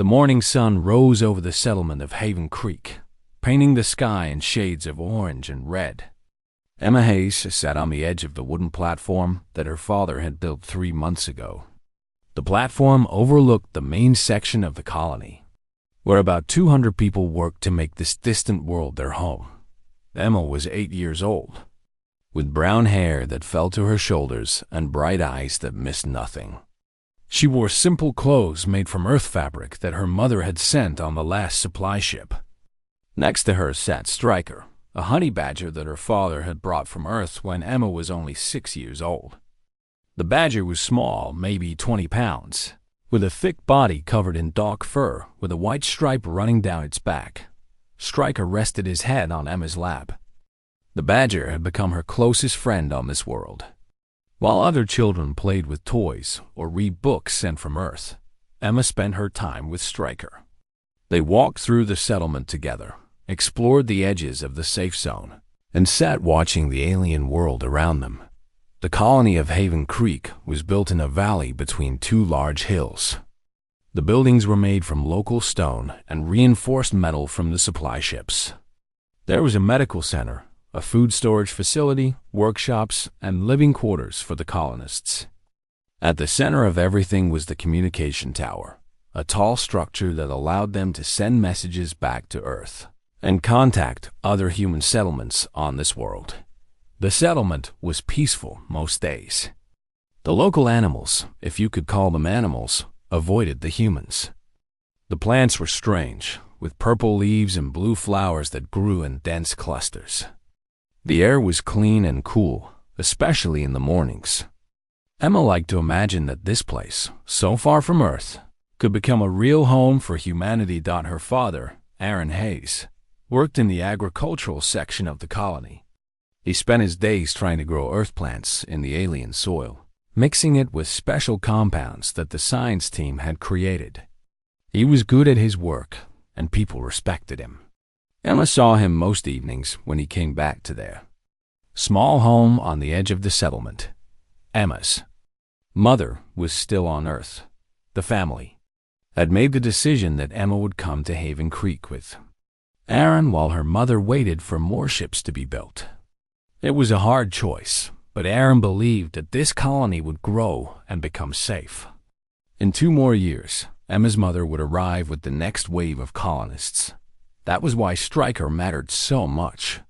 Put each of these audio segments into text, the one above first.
The morning sun rose over the settlement of Haven Creek, painting the sky in shades of orange and red. Emma Hayes sat on the edge of the wooden platform that her father had built 3 months ago. The platform overlooked the main section of the colony, where about 200 people worked to make this distant world their home. Emma was 8 years old, with brown hair that fell to her shoulders and bright eyes that missed nothing. She wore simple clothes made from earth fabric that her mother had sent on the last supply ship. Next to her sat Stryker, a honey badger that her father had brought from Earth when Emma was only 6 years old. The badger was small, maybe 20 pounds, with a thick body covered in dark fur with a white stripe running down its back. Stryker rested his head on Emma's lap. The badger had become her closest friend on this world. While other children played with toys or read books sent from Earth, Emma spent her time with Stryker. They walked through the settlement together, explored the edges of the safe zone, and sat watching the alien world around them. The colony of Haven Creek was built in a valley between 2 large hills. The buildings were made from local stone and reinforced metal from the supply ships. There was a medical center, a food storage facility, workshops, and living quarters for the colonists. At the center of everything was the communication tower, a tall structure that allowed them to send messages back to Earth and contact other human settlements on this world. The settlement was peaceful most days. The local animals, if you could call them animals, avoided the humans. The plants were strange, with purple leaves and blue flowers that grew in dense clusters. The air was clean and cool, especially in the mornings. Emma liked to imagine that this place, so far from Earth, could become a real home for humanity. Her father, Aaron Hayes, worked in the agricultural section of the colony. He spent his days trying to grow earth plants in the alien soil, mixing it with special compounds that the science team had created. He was good at his work, and people respected him. Emma saw him most evenings when he came back to their small home on the edge of the settlement. Emma's mother was still on Earth. The family had made the decision that Emma would come to Haven Creek with Aaron while her mother waited for more ships to be built. It was a hard choice, but Aaron believed that this colony would grow and become safe. In 2 more years, Emma's mother would arrive with the next wave of colonists. That was why Stryker mattered so much.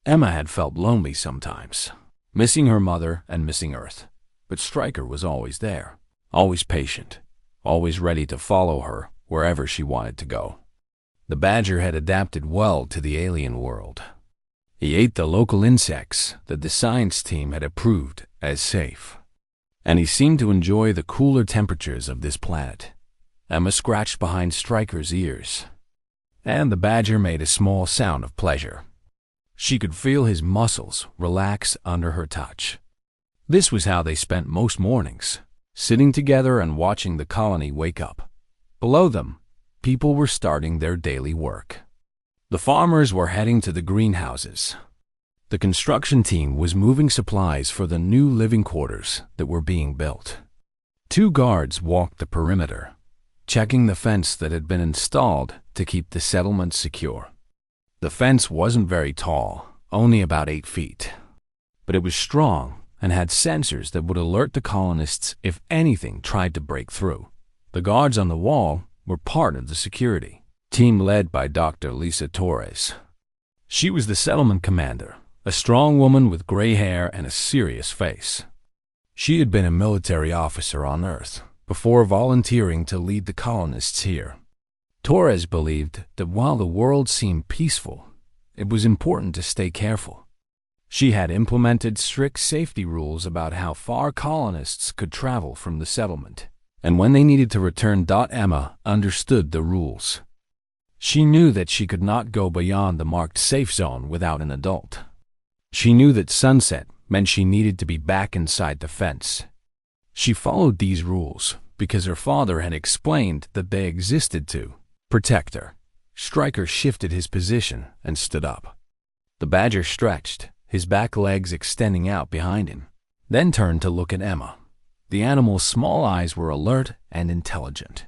Emma had felt lonely sometimes, missing her mother and missing Earth. But Stryker was always there, always patient, always ready to follow her wherever she wanted to go. The badger had adapted well to the alien world. He ate the local insects that the science team had approved as safe, and he seemed to enjoy the cooler temperatures of this planet. Emma scratched behind Stryker's ears, and the badger made a small sound of pleasure. She could feel his muscles relax under her touch. This was how they spent most mornings, sitting together and watching the colony wake up. Below them, people were starting their daily work. The farmers were heading to the greenhouses. The construction team was moving supplies for the new living quarters that were being built. 2 guards walked the perimeter, checking the fence that had been installed to keep the settlement secure. The fence wasn't very tall, only about 8 feet, but it was strong and had sensors that would alert the colonists if anything tried to break through. The guards on the wall were part of the security team led by Dr. Lisa Torres. She was the settlement commander, a strong woman with gray hair and a serious face. She had been a military officer on Earth before volunteering to lead the colonists here. Torres believed that while the world seemed peaceful, it was important to stay careful. She had implemented strict safety rules about how far colonists could travel from the settlement, and when they needed to return. Emma understood the rules. She knew that she could not go beyond the marked safe zone without an adult. She knew that sunset meant she needed to be back inside the fence. She followed these rules because her father had explained that they existed to protect her. Stryker shifted his position and stood up. The badger stretched, his back legs extending out behind him, then turned to look at Emma. The animal's small eyes were alert and intelligent.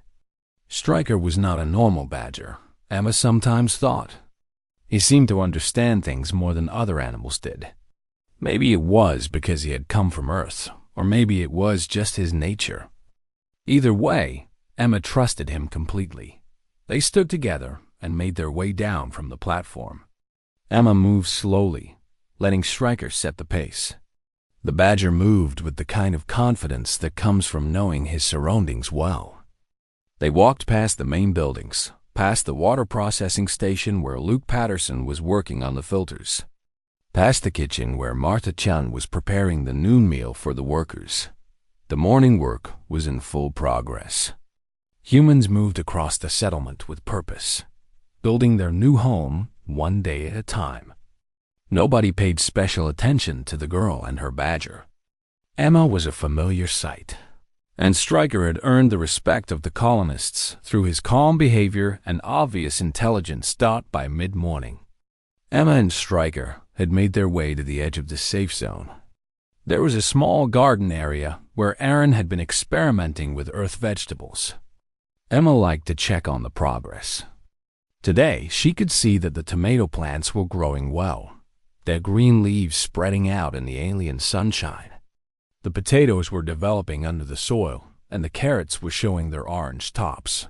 Stryker was not a normal badger, Emma sometimes thought. He seemed to understand things more than other animals did. Maybe it was because he had come from Earth, or maybe it was just his nature. Either way, Emma trusted him completely. They stood together and made their way down from the platform. Emma moved slowly, letting Stryker set the pace. The badger moved with the kind of confidence that comes from knowing his surroundings well. They walked past the main buildings, past the water processing station where Luke Patterson was working on the filters, past the kitchen where Martha Chan was preparing the noon meal for the workers. The morning work was in full progress. Humans moved across the settlement with purpose, building their new home one day at a time. Nobody paid special attention to the girl and her badger. Emma was a familiar sight, and Stryker had earned the respect of the colonists through his calm behavior and obvious intelligence. By mid-morning, Emma and Stryker had made their way to the edge of the safe zone. There was a small garden area where Aaron had been experimenting with earth vegetables. Emma liked to check on the progress. Today, she could see that the tomato plants were growing well, their green leaves spreading out in the alien sunshine. The potatoes were developing under the soil, and the carrots were showing their orange tops.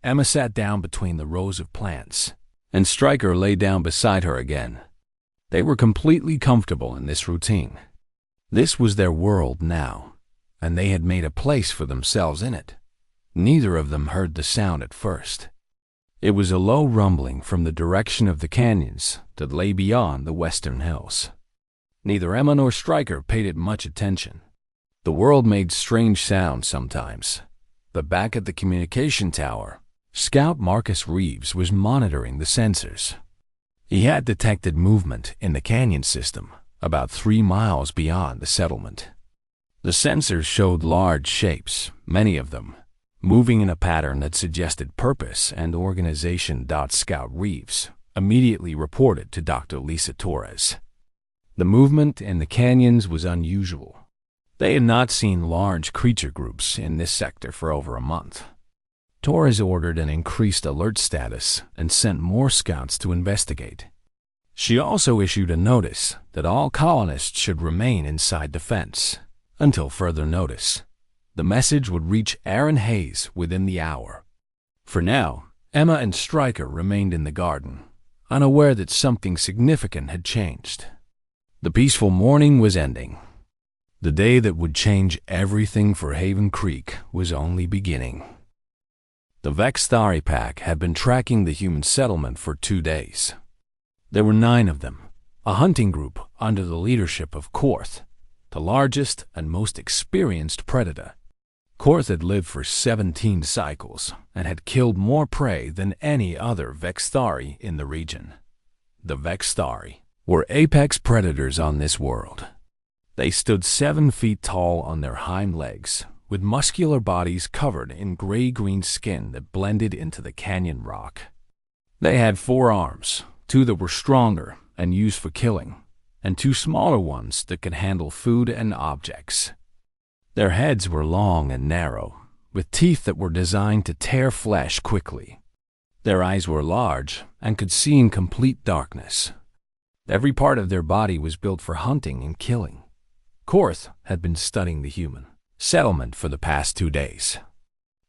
Emma sat down between the rows of plants, and Stryker lay down beside her again. They were completely comfortable in this routine. This was their world now, and they had made a place for themselves in it. Neither of them heard the sound at first. It was a low rumbling from the direction of the canyons that lay beyond the western hills. Neither Emma nor Stryker paid it much attention. The world made strange sounds sometimes, but back at the communication tower, Scout Marcus Reeves was monitoring the sensors. He had detected movement in the canyon system about 3 miles beyond the settlement. The sensors showed large shapes, many of them, moving in a pattern that suggested purpose and organization. Scout Reeves immediately reported to Dr. Lisa Torres. The movement in the canyons was unusual. They had not seen large creature groups in this sector for over a month. Torres ordered an increased alert status and sent more scouts to investigate. She also issued a notice that all colonists should remain inside the fence until further notice. The message would reach Aaron Hayes within the hour. For now, Emma and Stryker remained in the garden, unaware that something significant had changed. The peaceful morning was ending. The day that would change everything for Haven Creek was only beginning. The Vextari pack had been tracking the human settlement for 2 days. There were 9 of them, a hunting group under the leadership of Korth, the largest and most experienced predator. Korth had lived for 17 cycles and had killed more prey than any other Vextari in the region. The Vextari were apex predators on this world. They stood 7 feet tall on their hind legs, with muscular bodies covered in gray-green skin that blended into the canyon rock. They had 4 arms, 2 that were stronger and used for killing, and 2 smaller ones that could handle food and objects. Their heads were long and narrow, with teeth that were designed to tear flesh quickly. Their eyes were large and could see in complete darkness. Every part of their body was built for hunting and killing. Korth had been studying the human settlement for the past 2 days.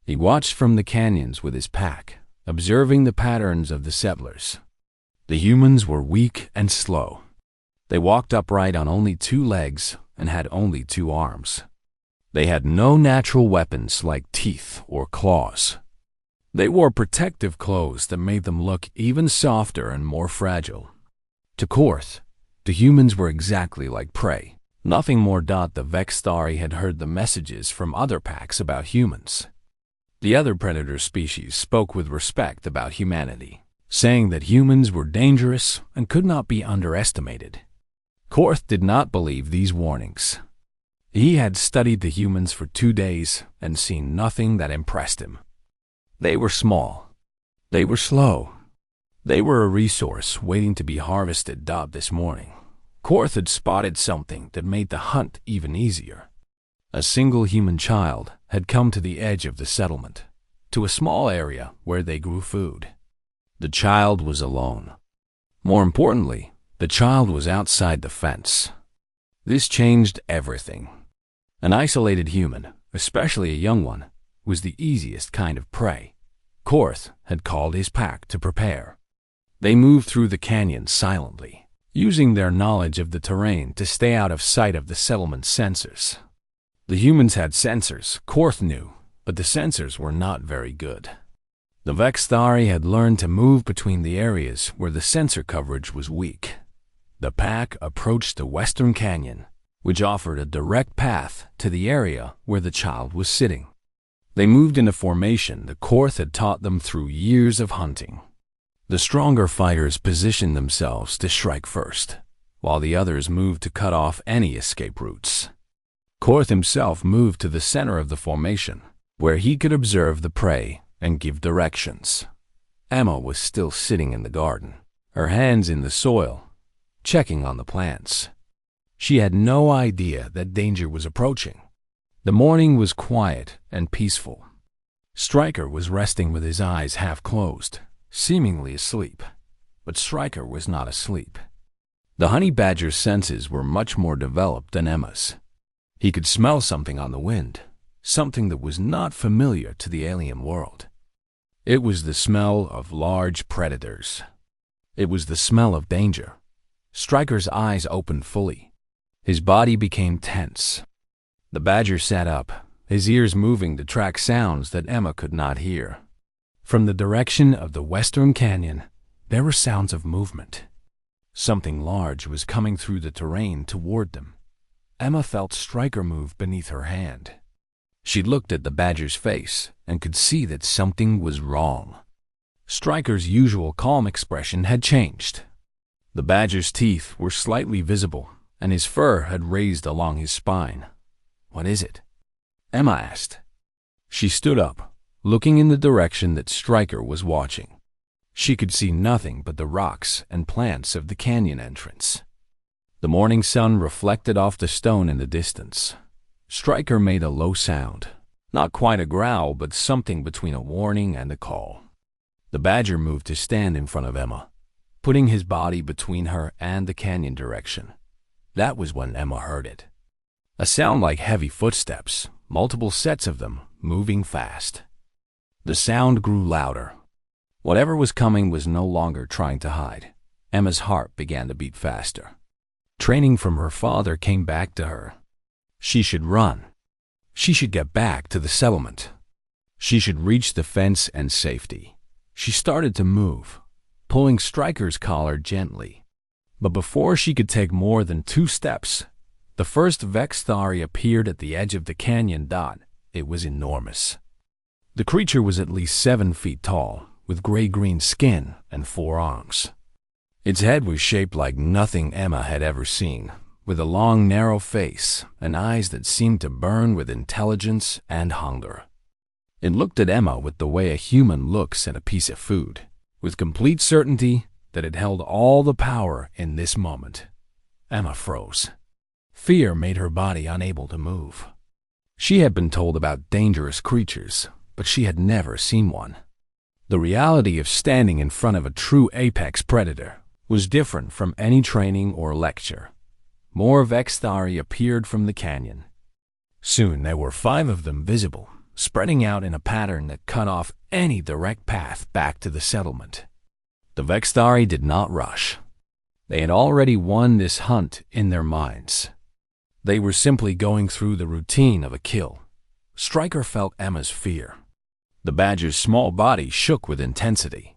He watched from the canyons with his pack, observing the patterns of the settlers. The humans were weak and slow. They walked upright on only 2 legs and had only 2 arms. They had no natural weapons like teeth or claws. They wore protective clothes that made them look even softer and more fragile. To Korth, the humans were exactly like prey. Nothing more. The Vextari had heard the messages from other packs about humans. The other predator species spoke with respect about humanity, saying that humans were dangerous and could not be underestimated. Korth did not believe these warnings. He had studied the humans for 2 days and seen nothing that impressed him. They were small. They were slow. They were a resource waiting to be harvested. This morning, Korth had spotted something that made the hunt even easier. A single human child had come to the edge of the settlement. to a small area where they grew food. The child was alone. More importantly, the child was outside the fence. This changed everything. An isolated human, especially a young one, was the easiest kind of prey. Korth had called his pack to prepare. They moved through the canyon silently, using their knowledge of the terrain to stay out of sight of the settlement's sensors. The humans had sensors, Korth knew, but the sensors were not very good. The Vexthari had learned to move between the areas where the sensor coverage was weak. The pack approached the western canyon, which offered a direct path to the area where the child was sitting. They moved in a formation that Korth had taught them through years of hunting. The stronger fighters positioned themselves to strike first, while the others moved to cut off any escape routes. Korth himself moved to the center of the formation, where he could observe the prey and give directions. Emma was still sitting in the garden, her hands in the soil, checking on the plants. She had no idea that danger was approaching. The morning was quiet and peaceful. Stryker was resting with his eyes half closed, seemingly asleep. But Stryker was not asleep. The honey badger's senses were much more developed than Emma's. He could smell something on the wind, something that was not familiar to the alien world. It was the smell of large predators. It was the smell of danger. Stryker's eyes opened fully. His body became tense. The badger sat up, his ears moving to track sounds that Emma could not hear. From the direction of the western canyon, there were sounds of movement. Something large was coming through the terrain toward them. Emma felt Stryker move beneath her hand. She looked at the badger's face and could see that something was wrong. Stryker's usual calm expression had changed. The badger's teeth were slightly visible, and his fur had raised along his spine. "What is it?" Emma asked. She stood up, looking in the direction that Stryker was watching. She could see nothing but the rocks and plants of the canyon entrance. The morning sun reflected off the stone in the distance. Stryker made a low sound, not quite a growl, but something between a warning and a call. The badger moved to stand in front of Emma, putting his body between her and the canyon direction. That was when Emma heard it. A sound like heavy footsteps, multiple sets of them, moving fast. The sound grew louder. Whatever was coming was no longer trying to hide. Emma's heart began to beat faster. Training from her father came back to her. She should run. She should get back to the settlement. She should reach the fence and safety. She started to move, pulling Stryker's collar gently. But before she could take more than 2 steps, the first Vexthari appeared at the edge of the canyon. It was enormous. The creature was at least 7 feet tall, with gray-green skin and 4 arms. Its head was shaped like nothing Emma had ever seen, with a long, narrow face and eyes that seemed to burn with intelligence and hunger. It looked at Emma with the way a human looks at a piece of food, with complete certainty that it held all the power in this moment. Emma froze. Fear made her body unable to move. She had been told about dangerous creatures, but she had never seen one. The reality of standing in front of a true apex predator was different from any training or lecture. More Vexthari appeared from the canyon. Soon there were 5 of them visible, spreading out in a pattern that cut off any direct path back to the settlement. The Vexthari did not rush. They had already won this hunt in their minds. They were simply going through the routine of a kill. Stryker felt Emma's fear. The badger's small body shook with intensity.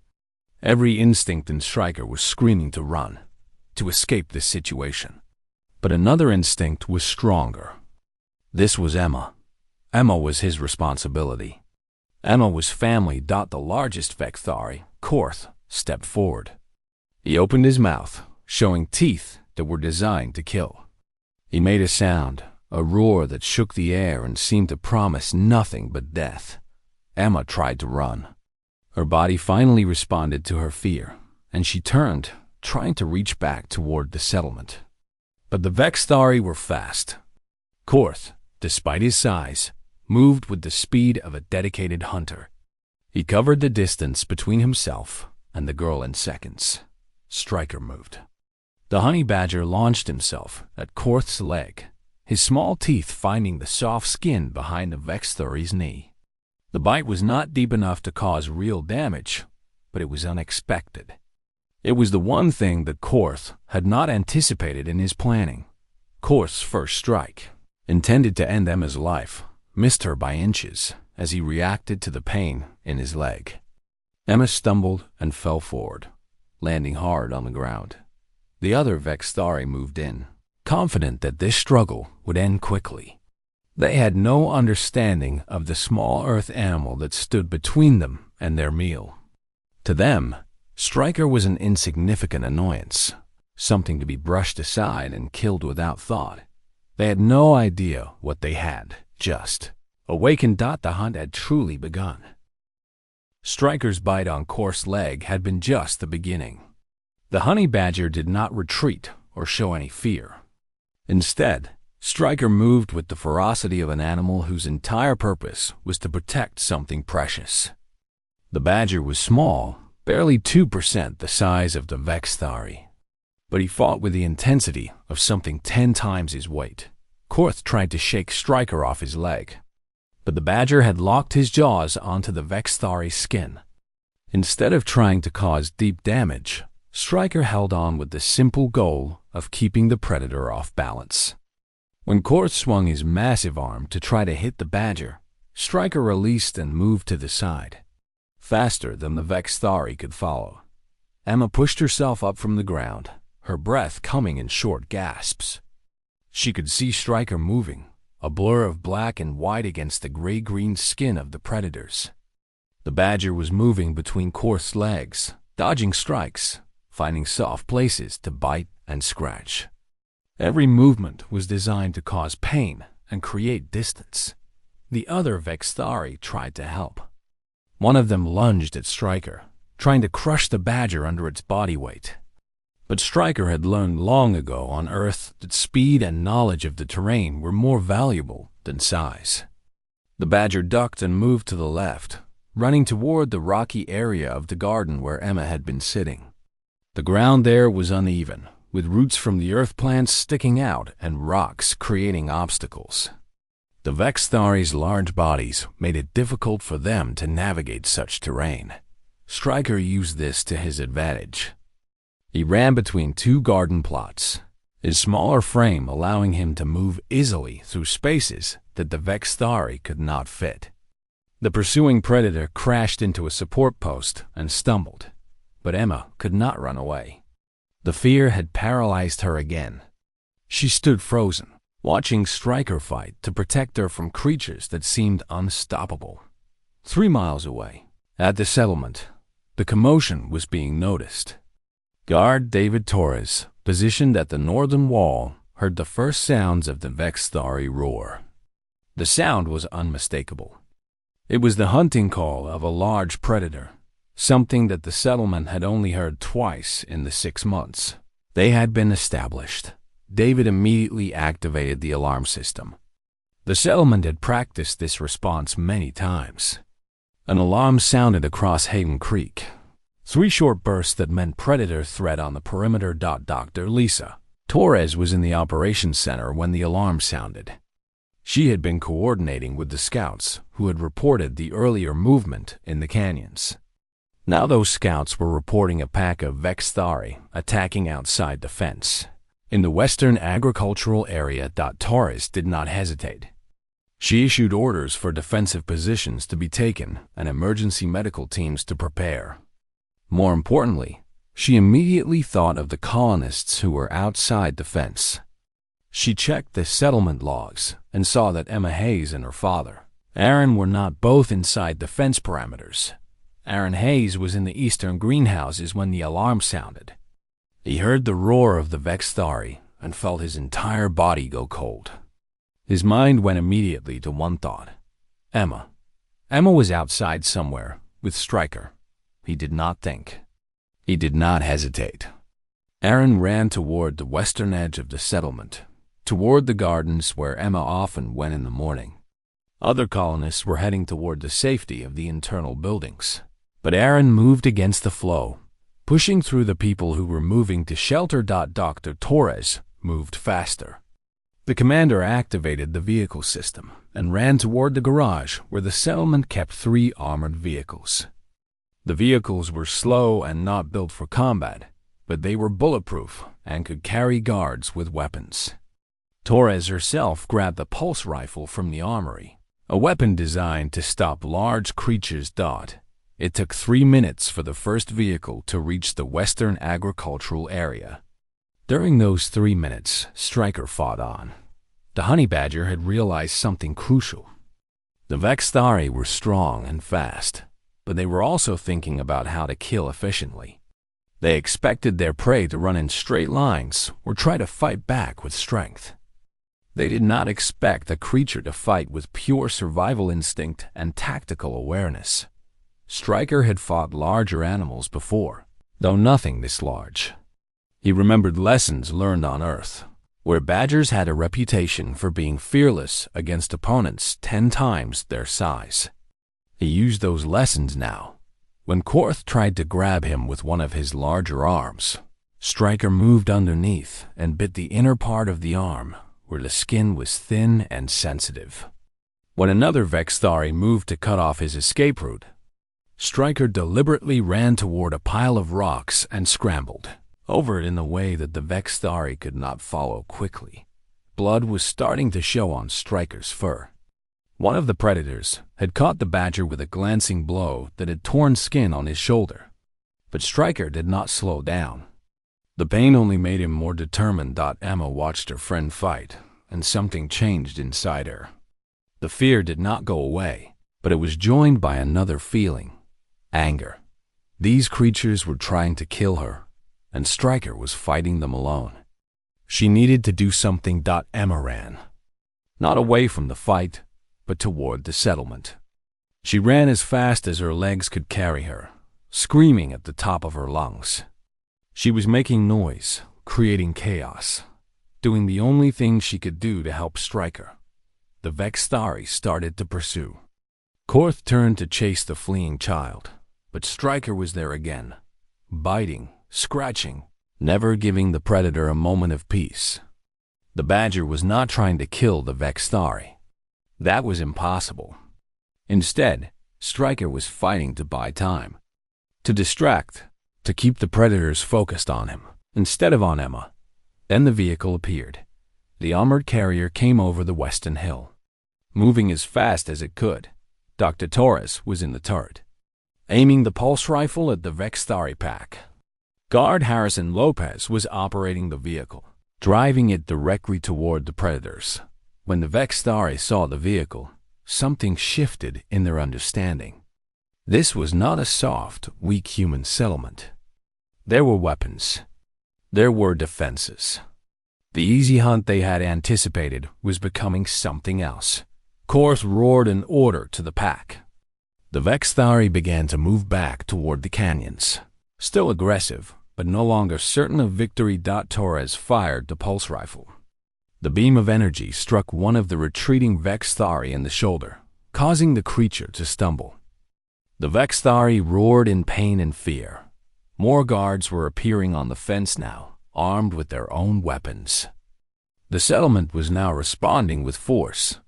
Every instinct in Stryker was screaming to run, to escape this situation. But another instinct was stronger. This was Emma. Emma was his responsibility. Emma was family. The largest Vexthari, Korth, stepped forward. He opened his mouth, showing teeth that were designed to kill. He made a sound, a roar that shook the air and seemed to promise nothing but death. Emma tried to run. Her body finally responded to her fear, and she turned, trying to reach back toward the settlement. But the Vexthari were fast. Korth, despite his size, moved with the speed of a dedicated hunter. He covered the distance between himself and the girl in seconds. Stryker moved. The honey badger launched himself at Korth's leg, his small teeth finding the soft skin behind the Vexthuri's knee. The bite was not deep enough to cause real damage, but it was unexpected. It was the one thing that Korth had not anticipated in his planning. Korth's first strike, intended to end Emma's life, missed her by inches as he reacted to the pain in his leg. Emma stumbled and fell forward, landing hard on the ground. The other Vexthari moved in, confident that this struggle would end quickly. They had no understanding of the small earth animal that stood between them and their meal. To them, Stryker was an insignificant annoyance, something to be brushed aside and killed without thought. They had no idea what they had just awakened. The hunt had truly begun. Stryker's bite on Korth's leg had been just the beginning. The honey badger did not retreat or show any fear. Instead, Stryker moved with the ferocity of an animal whose entire purpose was to protect something precious. The badger was small, barely 2% the size of the Vexthari, but he fought with the intensity of something 10 times his weight. Korth tried to shake Stryker off his leg, but the badger had locked his jaws onto the Vexthari's skin. Instead of trying to cause deep damage, Stryker held on with the simple goal of keeping the predator off balance. When Korth swung his massive arm to try to hit the badger, Stryker released and moved to the side, faster than the Vexthari could follow. Emma pushed herself up from the ground, her breath coming in short gasps. She could see Stryker moving, a blur of black and white against the gray-green skin of the predators. The badger was moving between Korth's legs, dodging strikes, finding soft places to bite and scratch. Every movement was designed to cause pain and create distance. The other Vexthari tried to help. One of them lunged at Stryker, trying to crush the badger under its body weight. But Stryker had learned long ago on Earth that speed and knowledge of the terrain were more valuable than size. The badger ducked and moved to the left, running toward the rocky area of the garden where Emma had been sitting. The ground there was uneven, with roots from the earth plants sticking out and rocks creating obstacles. The Vexthari's large bodies made it difficult for them to navigate such terrain. Stryker used this to his advantage. He ran between two garden plots, his smaller frame allowing him to move easily through spaces that the Vexthari could not fit. The pursuing predator crashed into a support post and stumbled, but Emma could not run away. The fear had paralyzed her again. She stood frozen, watching Stryker fight to protect her from creatures that seemed unstoppable. 3 miles away, at the settlement, the commotion was being noticed. Guard David Torres, positioned at the northern wall, heard the first sounds of the Vexthari roar. The sound was unmistakable. It was the hunting call of a large predator, something that the settlement had only heard twice in the 6 months they had been established. David immediately activated the alarm system. The settlement had practiced this response many times. An alarm sounded across Haven Creek. 3 short bursts that meant predator threat on the perimeter. Dr. Lisa Torres was in the operations center when the alarm sounded. She had been coordinating with the scouts who had reported the earlier movement in the canyons. Now those scouts were reporting a pack of Vexthari attacking outside the fence in the western agricultural area. Torres did not hesitate. She issued orders for defensive positions to be taken and emergency medical teams to prepare. More importantly, she immediately thought of the colonists who were outside the fence. She checked the settlement logs and saw that Emma Hayes and her father, Aaron, were not both inside the fence parameters. Aaron Hayes was in the eastern greenhouses when the alarm sounded. He heard the roar of the Vexthari and felt his entire body go cold. His mind went immediately to one thought: Emma. Emma was outside somewhere with Stryker. He did not think. He did not hesitate. Aaron ran toward the western edge of the settlement, toward the gardens where Emma often went in the morning. Other colonists were heading toward the safety of the internal buildings. But Aaron moved against the flow, pushing through the people who were moving to shelter. Dr. Torres moved faster. The commander activated the vehicle system and ran toward the garage where the settlement kept 3 armored vehicles. The vehicles were slow and not built for combat, but they were bulletproof and could carry guards with weapons. Torres herself grabbed the pulse rifle from the armory, a weapon designed to stop large creatures. It took 3 minutes for the first vehicle to reach the western agricultural area. During those 3 minutes, Stryker fought on. The honey badger had realized something crucial. The Vextari were strong and fast, but they were also thinking about how to kill efficiently. They expected their prey to run in straight lines or try to fight back with strength. They did not expect a creature to fight with pure survival instinct and tactical awareness. Stryker had fought larger animals before, though nothing this large. He remembered lessons learned on Earth, where badgers had a reputation for being fearless against opponents 10 times their size. He used those lessons now. When Korth tried to grab him with one of his larger arms, Stryker moved underneath and bit the inner part of the arm, where the skin was thin and sensitive. When another Vextari moved to cut off his escape route, Stryker deliberately ran toward a pile of rocks and scrambled over it in a way that the Vextari could not follow quickly. Blood was starting to show on Stryker's fur. One of the predators had caught the badger with a glancing blow that had torn skin on his shoulder. But Stryker did not slow down. The pain only made him more determined. Emma watched her friend fight, and something changed inside her. The fear did not go away, but it was joined by another feeling: anger. These creatures were trying to kill her, and Stryker was fighting them alone. She needed to do something. Emma ran, not away from the fight, but toward the settlement. She ran as fast as her legs could carry her, screaming at the top of her lungs. She was making noise, creating chaos, doing the only thing she could do to help Stryker. The Vextari started to pursue. Korth turned to chase the fleeing child, but Stryker was there again, biting, scratching, never giving the predator a moment of peace. The badger was not trying to kill the Vextari. That was impossible. Instead, Stryker was fighting to buy time, to distract, to keep the predators focused on him, instead of on Emma. Then the vehicle appeared. The armored carrier came over the western hill. Moving as fast as it could, Dr. Torres was in the turret, aiming the pulse rifle at the Vextari pack. Guard Harrison Lopez was operating the vehicle, driving it directly toward the predators. When the Vextari saw the vehicle, something shifted in their understanding. This was not a soft, weak human settlement. There were weapons. There were defenses. The easy hunt they had anticipated was becoming something else. Korth roared an order to the pack. The Vextari began to move back toward the canyons, still aggressive, but no longer certain of victory. Torres fired the pulse rifle. The beam of energy struck one of the retreating Vextari in the shoulder, causing the creature to stumble. The Vextari roared in pain and fear. More guards were appearing on the fence now, armed with their own weapons. The settlement was now responding with force,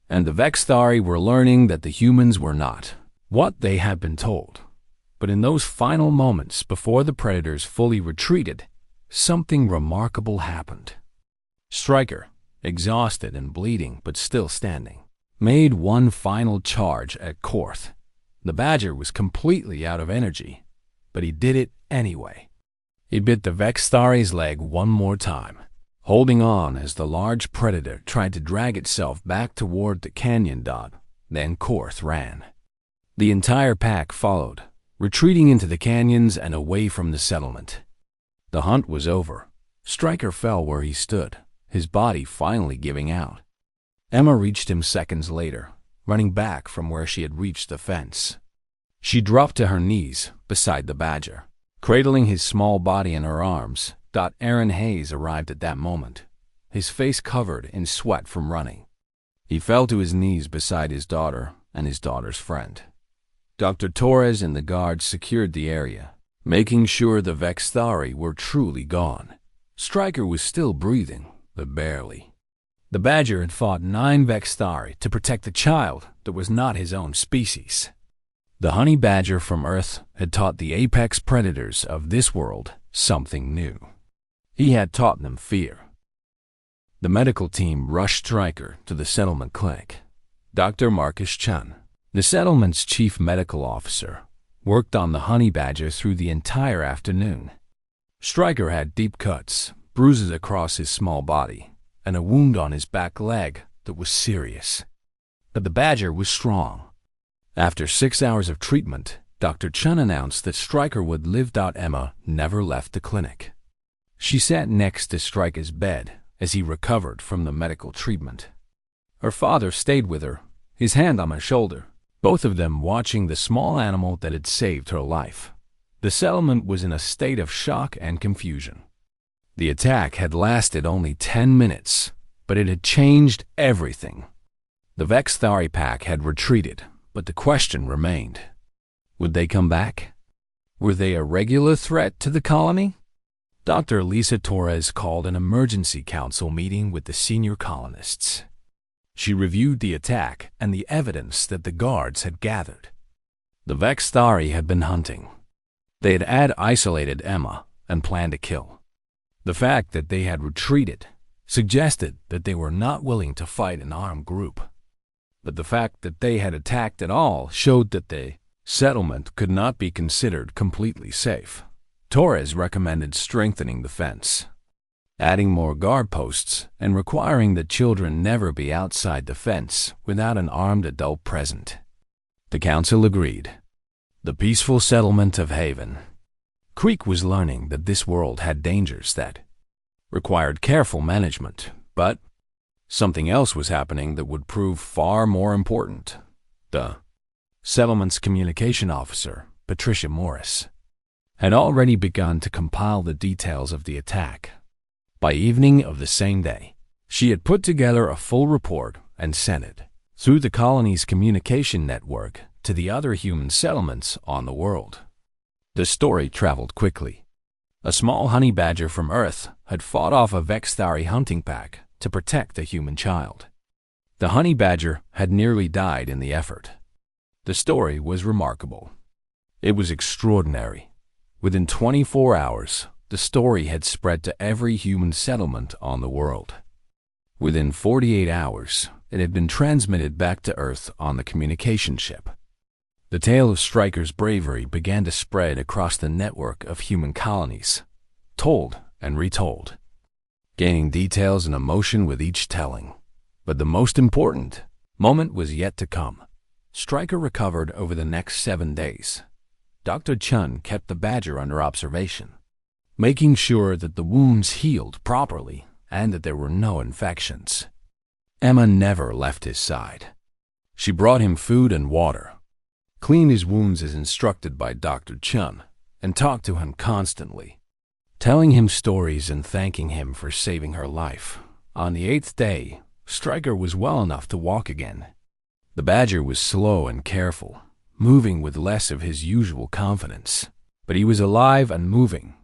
and the Vextari were learning that the humans were not what they had been told. But in those final moments before the predators fully retreated, something remarkable happened. Stryker, exhausted and bleeding but still standing, made one final charge at Korth. The badger was completely out of energy, but he did it anyway. He bit the Vextari's leg one more time, holding on as the large predator tried to drag itself back toward the canyon. Then Korth ran. The entire pack followed, retreating into the canyons and away from the settlement. The hunt was over. Stryker fell where he stood, his body finally giving out. Emma reached him seconds later, running back from where she had reached the fence. She dropped to her knees beside the badger, cradling his small body in her arms. Aaron Hayes arrived at that moment, his face covered in sweat from running. He fell to his knees beside his daughter and his daughter's friend. Dr. Torres and the guards secured the area, making sure the Vexthari were truly gone. Stryker was still breathing, but barely. The Badger had fought 9 Vexthari to protect the child that was not his own species. The honey badger from Earth had taught the apex predators of this world something new. He had taught them fear. The medical team rushed Stryker to the settlement clinic. Dr. Marcus Chun, the settlement's chief medical officer, worked on the honey badger through the entire afternoon. Stryker had deep cuts, bruises across his small body, and a wound on his back leg that was serious. But the badger was strong. After 6 hours of treatment, Dr. Chun announced that Stryker would live. Emma never left the clinic. She sat next to Stryker's bed as he recovered from the medical treatment. Her father stayed with her, his hand on her shoulder, both of them watching the small animal that had saved her life. The settlement was in a state of shock and confusion. The attack had lasted only 10 minutes, but it had changed everything. The Vexthari pack had retreated, but the question remained. Would they come back? Were they a regular threat to the colony? Dr. Lisa Torres called an emergency council meeting with the senior colonists. She reviewed the attack and the evidence that the guards had gathered. The Vexthari had been hunting. They had isolated Emma and planned to kill. The fact that they had retreated suggested that they were not willing to fight an armed group. But the fact that they had attacked at all showed that the settlement could not be considered completely safe. Torres recommended strengthening the fence, adding more guard posts, and requiring that children never be outside the fence without an armed adult present. The council agreed. The peaceful settlement of Haven Creek was learning that this world had dangers that required careful management, but something else was happening that would prove far more important. The settlement's communication officer, Patricia Morris, had already begun to compile the details of the attack. By evening of the same day, she had put together a full report and sent it through the colony's communication network to the other human settlements on the world. The story traveled quickly. A small honey badger from Earth had fought off a Vexthari hunting pack to protect a human child. The honey badger had nearly died in the effort. The story was remarkable. It was extraordinary. Within 24 hours, the story had spread to every human settlement on the world. Within 48 hours, it had been transmitted back to Earth on the communication ship. The tale of Stryker's bravery began to spread across the network of human colonies, told and retold, gaining details and emotion with each telling. But the most important moment was yet to come. Stryker recovered over the next 7 days. Dr. Chun kept the badger under observation, making sure that the wounds healed properly and that there were no infections. Emma never left his side. She brought him food and water, cleaned his wounds as instructed by Dr. Chun, and talked to him constantly, telling him stories and thanking him for saving her life. On the 8th day, Stryker was well enough to walk again. The badger was slow and careful, moving with less of his usual confidence, but he was alive and moving.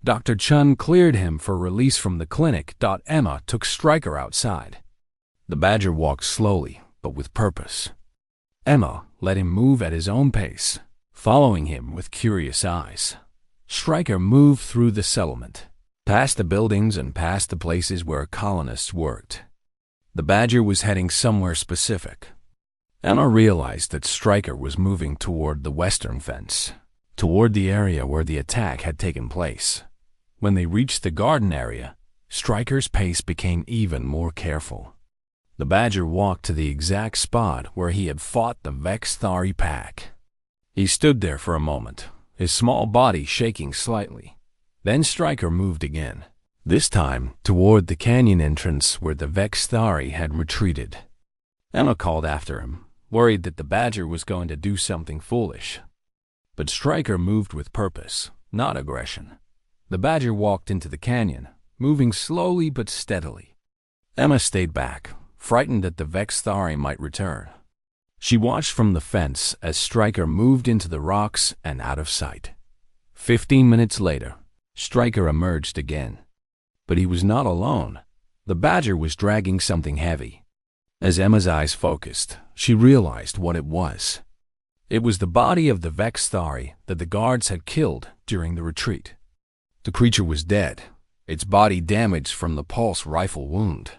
Dr. Chun cleared him for release from the clinic. Emma took Stryker outside. The badger walked slowly, but with purpose. Emma let him move at his own pace, following him with curious eyes. Stryker moved through the settlement, past the buildings and past the places where colonists worked. The badger was heading somewhere specific. Emma realized that Stryker was moving toward the western fence, toward the area where the attack had taken place. When they reached the garden area, Stryker's pace became even more careful. The badger walked to the exact spot where he had fought the Vexthari pack. He stood there for a moment, his small body shaking slightly. Then Stryker moved again, this time toward the canyon entrance where the Vexthari had retreated. Emma called after him, worried that the badger was going to do something foolish. But Stryker moved with purpose, not aggression. The badger walked into the canyon, moving slowly but steadily. Emma stayed back, frightened that the Vexthari might return. She watched from the fence as Stryker moved into the rocks and out of sight. 15 minutes later, Stryker emerged again. But he was not alone. The badger was dragging something heavy. As Emma's eyes focused, she realized what it was. It was the body of the Vexthari that the guards had killed during the retreat. The creature was dead, its body damaged from the pulse rifle wound.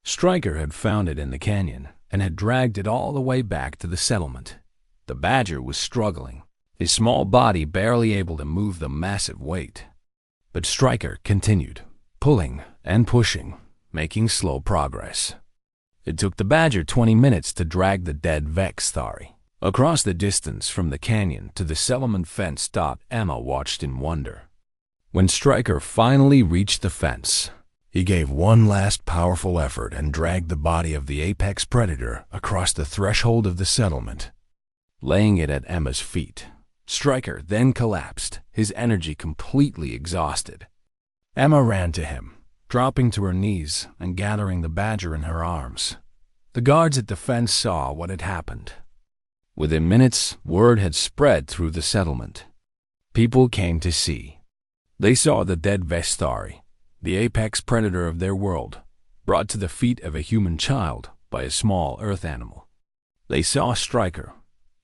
Stryker had found it in the canyon and had dragged it all the way back to the settlement. The badger was struggling, his small body barely able to move the massive weight. But Stryker continued, pulling and pushing, making slow progress. It took the badger 20 minutes to drag the dead Vexthari across the distance from the canyon to the settlement fence. Emma watched in wonder. When Stryker finally reached the fence, he gave one last powerful effort and dragged the body of the apex predator across the threshold of the settlement, laying it at Emma's feet. Stryker then collapsed, his energy completely exhausted. Emma ran to him, dropping to her knees and gathering the badger in her arms. The guards at the fence saw what had happened. Within minutes, word had spread through the settlement. People came to see. They saw the dead Vexthari, the apex predator of their world, brought to the feet of a human child by a small earth animal. They saw Stryker,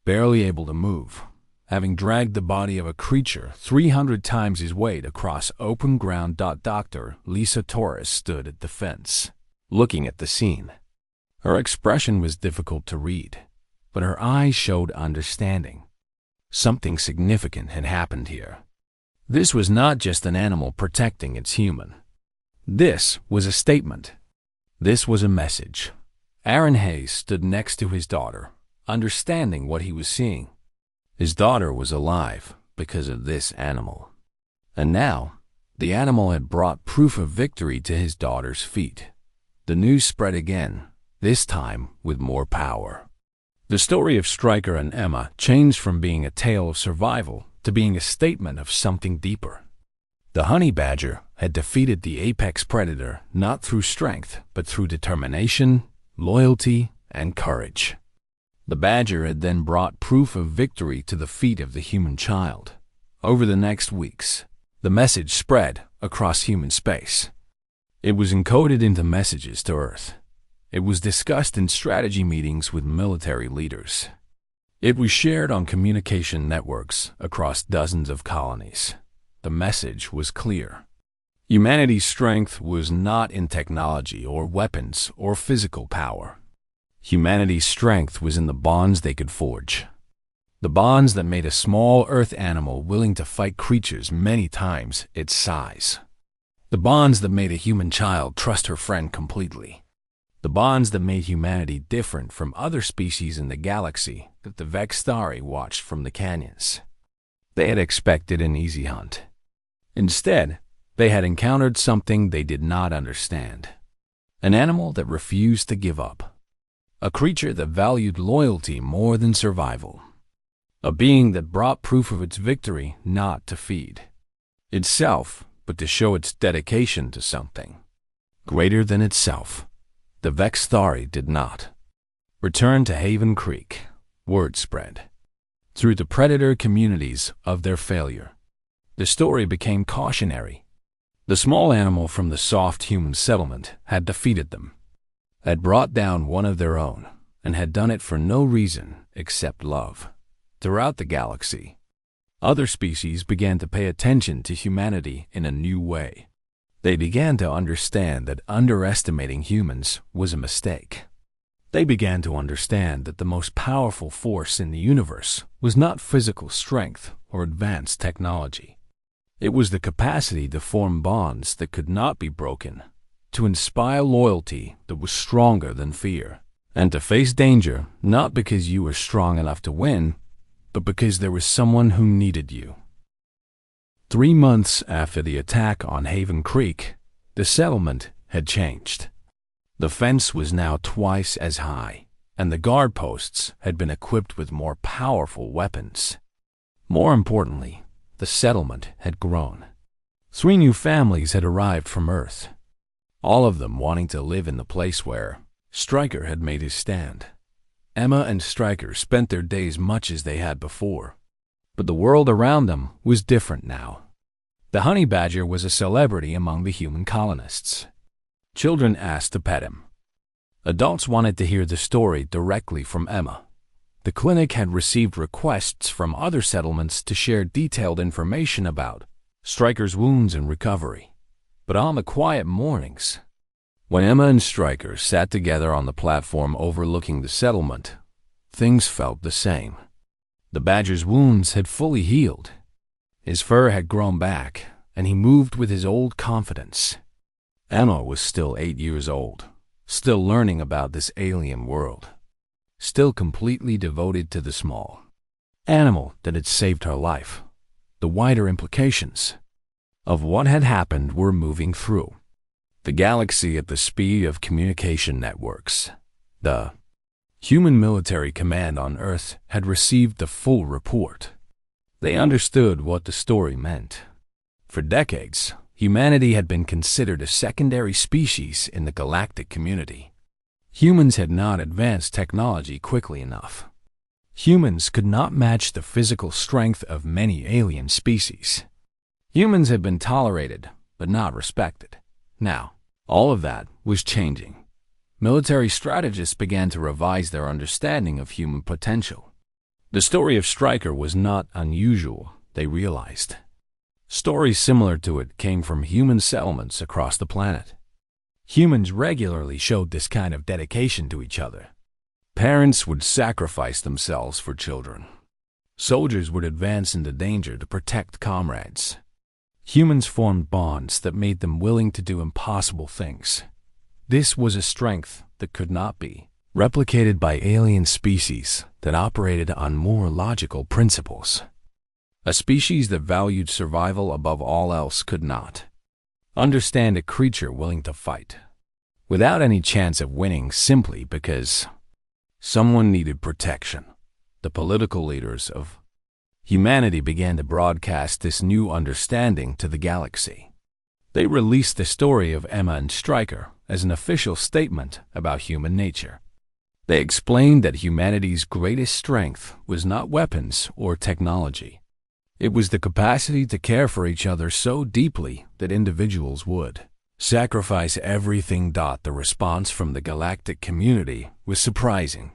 barely able to move, having dragged the body of a creature 300 times his weight across open ground. Dr. Lisa Torres stood at the fence, looking at the scene. Her expression was difficult to read, but her eyes showed understanding. Something significant had happened here. This was not just an animal protecting its human. This was a statement. This was a message. Aaron Hayes stood next to his daughter, understanding what he was seeing. His daughter was alive because of this animal. And now, the animal had brought proof of victory to his daughter's feet. The news spread again, this time with more power. The story of Stryker and Emma changed from being a tale of survival to being a statement of something deeper. The honey badger had defeated the apex predator not through strength, but through determination, loyalty, and courage. The badger had then brought proof of victory to the feet of the human child. Over the next weeks, the message spread across human space. It was encoded into messages to Earth. It was discussed in strategy meetings with military leaders. It was shared on communication networks across dozens of colonies. The message was clear. Humanity's strength was not in technology or weapons or physical power. Humanity's strength was in the bonds they could forge. The bonds that made a small earth animal willing to fight creatures many times its size. The bonds that made a human child trust her friend completely. The bonds that made humanity different from other species in the galaxy that the Vexthari watched from the canyons. They had expected an easy hunt. Instead, they had encountered something they did not understand. An animal that refused to give up. A creature that valued loyalty more than survival. A being that brought proof of its victory not to feed itself, but to show its dedication to something greater than itself. The Vexthari did not return to Haven Creek. Word spread through the predator communities of their failure. The story became cautionary. The small animal from the soft human settlement had defeated them, had brought down one of their own, and had done it for no reason except love. Throughout the galaxy, other species began to pay attention to humanity in a new way. They began to understand that underestimating humans was a mistake. They began to understand that the most powerful force in the universe was not physical strength or advanced technology. It was the capacity to form bonds that could not be broken, to inspire loyalty that was stronger than fear, and to face danger not because you were strong enough to win, but because there was someone who needed you. 3 months after the attack on Haven Creek, the settlement had changed. The fence was now twice as high, and the guard posts had been equipped with more powerful weapons. More importantly, the settlement had grown. 3 new families had arrived from Earth, all of them wanting to live in the place where Stryker had made his stand. Emma and Stryker spent their days much as they had before. But the world around them was different now. The honey badger was a celebrity among the human colonists. Children asked to pet him. Adults wanted to hear the story directly from Emma. The clinic had received requests from other settlements to share detailed information about Stryker's wounds and recovery. But on the quiet mornings, when Emma and Stryker sat together on the platform overlooking the settlement, things felt the same. The badger's wounds had fully healed. His fur had grown back, and he moved with his old confidence. Emma was still 8 years old, still learning about this alien world, still completely devoted to the small animal that had saved her life. The wider implications of what had happened were moving through the galaxy at the speed of communication networks. The human military command on Earth had received the full report. They understood what the story meant. For decades, humanity had been considered a secondary species in the galactic community. Humans had not advanced technology quickly enough. Humans could not match the physical strength of many alien species. Humans had been tolerated, but not respected. Now, all of that was changing. Military strategists began to revise their understanding of human potential. The story of Stryker was not unusual, they realized. Stories similar to it came from human settlements across the planet. Humans regularly showed this kind of dedication to each other. Parents would sacrifice themselves for children. Soldiers would advance into danger to protect comrades. Humans formed bonds that made them willing to do impossible things. This was a strength that could not be replicated by alien species that operated on more logical principles. A species that valued survival above all else could not understand a creature willing to fight without any chance of winning simply because someone needed protection. The political leaders of humanity began to broadcast this new understanding to the galaxy. They released the story of Emma and Stryker as an official statement about human nature. They explained that humanity's greatest strength was not weapons or technology. It was the capacity to care for each other so deeply that individuals would sacrifice everything. The response from the galactic community was surprising.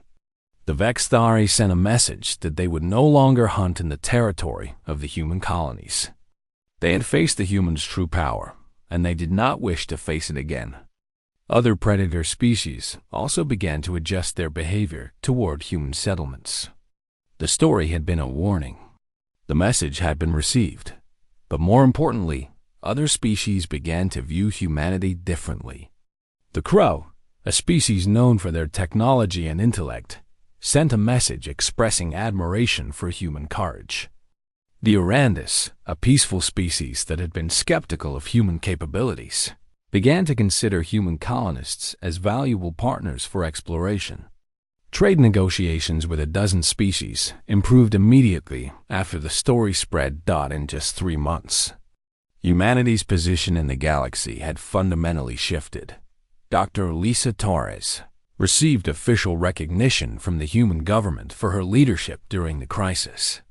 The Vexthari sent a message that they would no longer hunt in the territory of the human colonies. They had faced the humans' true power, and they did not wish to face it again. Other predator species also began to adjust their behavior toward human settlements. The story had been a warning. The message had been received. But more importantly, other species began to view humanity differently. The crow, a species known for their technology and intellect, sent a message expressing admiration for human courage. The Orandus, a peaceful species that had been skeptical of human capabilities, began to consider human colonists as valuable partners for exploration. Trade negotiations with a dozen species improved immediately after the story spread. In just 3 months, humanity's position in the galaxy had fundamentally shifted. Dr. Lisa Torres received official recognition from the human government for her leadership during the crisis.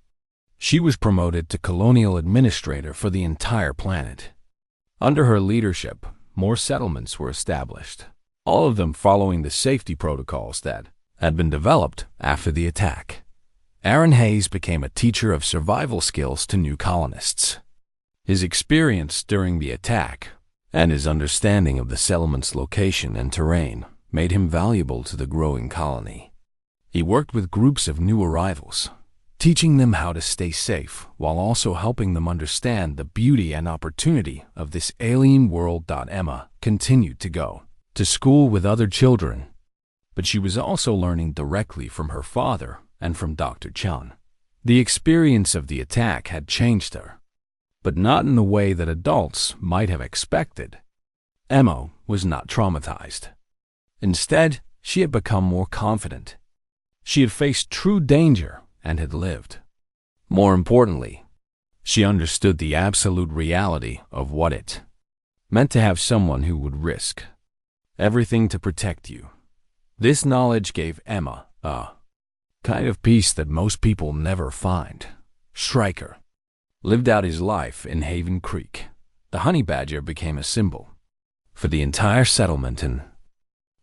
She was promoted to colonial administrator for the entire planet. Under her leadership, more settlements were established, all of them following the safety protocols that had been developed after the attack. Aaron Hayes became a teacher of survival skills to new colonists. His experience during the attack and his understanding of the settlement's location and terrain made him valuable to the growing colony. He worked with groups of new arrivals, teaching them how to stay safe while also helping them understand the beauty and opportunity of this alien world. Emma continued to go to school with other children, but she was also learning directly from her father and from Dr. Chan. The experience of the attack had changed her, but not in the way that adults might have expected. Emma was not traumatized. Instead, she had become more confident. She had faced true danger and had lived. More importantly, she understood the absolute reality of what it meant to have someone who would risk everything to protect you. This knowledge gave Emma a kind of peace that most people never find. Stryker lived out his life in Haven Creek. The honey badger became a symbol for the entire settlement and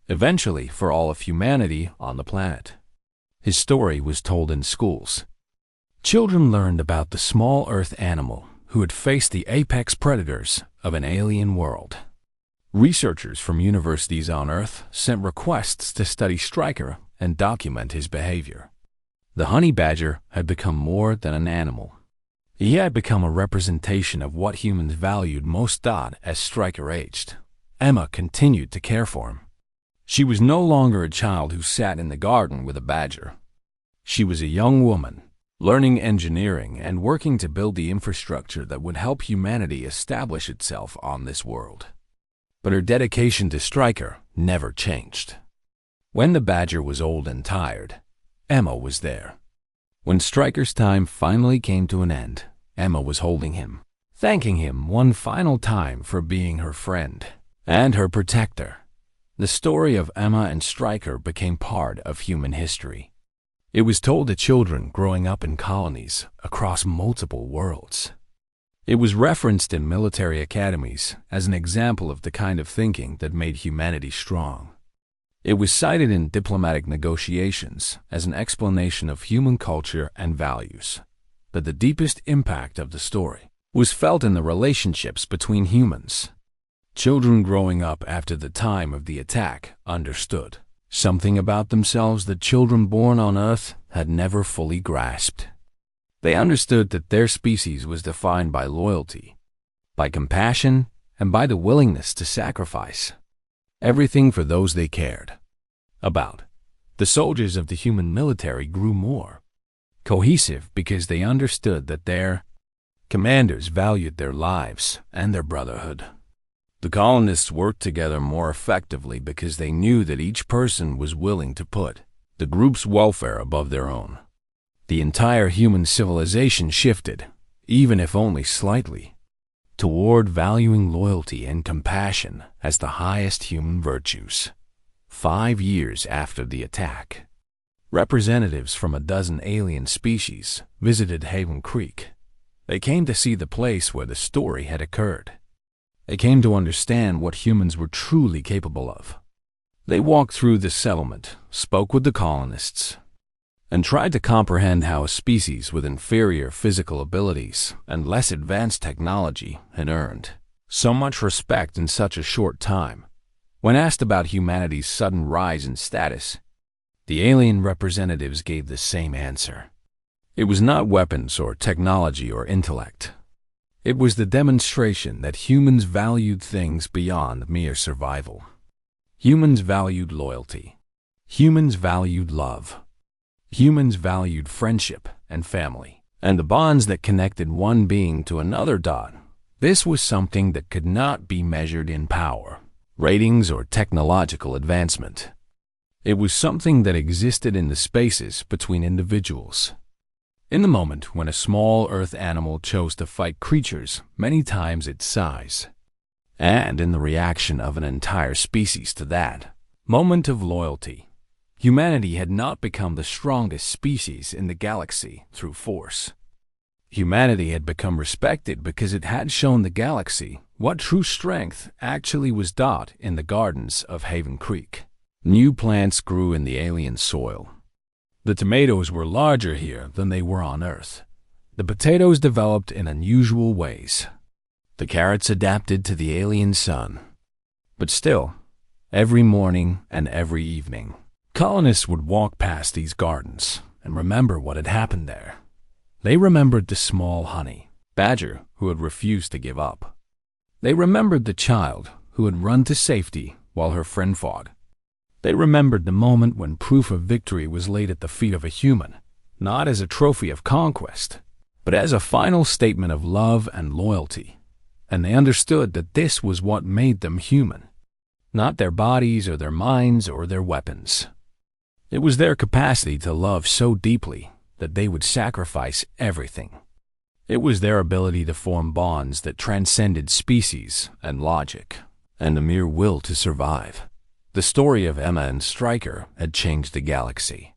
eventually for all of humanity on the planet. His story was told in schools. Children learned about the small Earth animal who had faced the apex predators of an alien world. Researchers from universities on Earth sent requests to study Stryker and document his behavior. The honey badger had become more than an animal. He had become a representation of what humans valued most. As Stryker aged, Emma continued to care for him. She was no longer a child who sat in the garden with a badger. She was a young woman, learning engineering and working to build the infrastructure that would help humanity establish itself on this world. But her dedication to Stryker never changed. When the badger was old and tired, Emma was there. When Stryker's time finally came to an end, Emma was holding him, thanking him one final time for being her friend and her protector. The story of Emma and Stryker became part of human history. It was told to children growing up in colonies across multiple worlds. It was referenced in military academies as an example of the kind of thinking that made humanity strong. It was cited in diplomatic negotiations as an explanation of human culture and values. But the deepest impact of the story was felt in the relationships between humans. Children growing up after the time of the attack understood something about themselves that children born on Earth had never fully grasped. They understood that their species was defined by loyalty, by compassion, and by the willingness to sacrifice everything for those they cared about. The soldiers of the human military grew more cohesive because they understood that their commanders valued their lives and their brotherhood. The colonists worked together more effectively because they knew that each person was willing to put the group's welfare above their own. The entire human civilization shifted, even if only slightly, toward valuing loyalty and compassion as the highest human virtues. 5 years after the attack, representatives from a dozen alien species visited Haven Creek. They came to see the place where the story had occurred. They came to understand what humans were truly capable of. They walked through the settlement, spoke with the colonists, and tried to comprehend how a species with inferior physical abilities and less advanced technology had earned so much respect in such a short time. When asked about humanity's sudden rise in status, the alien representatives gave the same answer. It was not weapons or technology or intellect. It was the demonstration that humans valued things beyond mere survival. Humans valued loyalty. Humans valued love. Humans valued friendship and family, and the bonds that connected one being to another. This was something that could not be measured in power, ratings, or technological advancement. It was something that existed in the spaces between individuals. In the moment when a small Earth animal chose to fight creatures many times its size, and in the reaction of an entire species to that moment of loyalty, humanity had not become the strongest species in the galaxy through force. Humanity had become respected because it had shown the galaxy what true strength actually was. In the gardens of Haven Creek, new plants grew in the alien soil. The tomatoes were larger here than they were on Earth. The potatoes developed in unusual ways. The carrots adapted to the alien sun. But still, every morning and every evening, colonists would walk past these gardens and remember what had happened there. They remembered the small honey badger who had refused to give up. They remembered the child who had run to safety while her friend fought. They remembered the moment when proof of victory was laid at the feet of a human, not as a trophy of conquest, but as a final statement of love and loyalty. And they understood that this was what made them human, not their bodies or their minds or their weapons. It was their capacity to love so deeply that they would sacrifice everything. It was their ability to form bonds that transcended species and logic and the mere will to survive. The story of Emma and Stryker had changed the galaxy.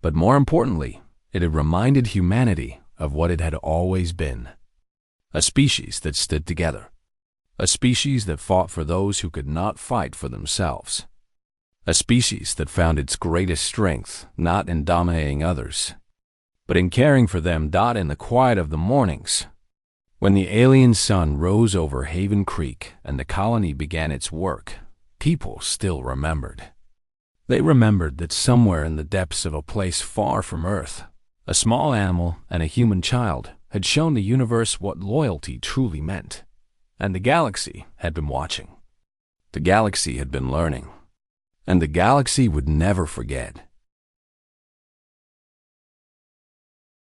But more importantly, it had reminded humanity of what it had always been. A species that stood together. A species that fought for those who could not fight for themselves. A species that found its greatest strength not in dominating others, but in caring for them. In the quiet of the mornings, when the alien sun rose over Haven Creek and the colony began its work, people still remembered. They remembered that somewhere in the depths of a place far from Earth, a small animal and a human child had shown the universe what loyalty truly meant. And the galaxy had been watching. The galaxy had been learning. And the galaxy would never forget.